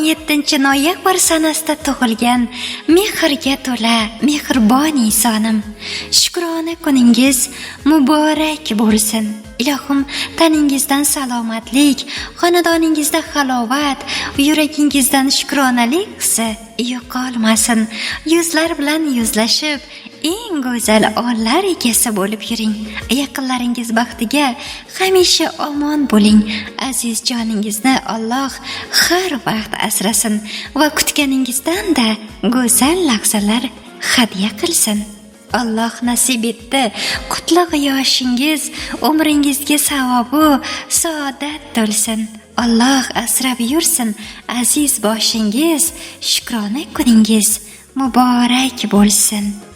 17-noyabr sanasida tug'ilgan mehrga to'la mehribon insonim, shukrona kuningiz muborak bo'lsin. Ilohim taningizdan salomatlik, xonadoningizda halovat, yuragingizdan shukronalik hissi yo'qolmasin. Yuzlar bilan yuzlashib, eng go'zal onlar egasi bo'lib yuring. Yaqinlaringiz baxtiga hamisha omon bo'ling. Aziz joningizni Alloh har vaqt asrasin va kutganingizdan-da go'zal lahzalar hadya qilsin. Alloh nasib etdi, qutlug' yoshingiz umringizga savobu saodat to'lsin. Alloh asrab yursin. Aziz boshingiz, shukrona kuningiz muborak bo'lsin.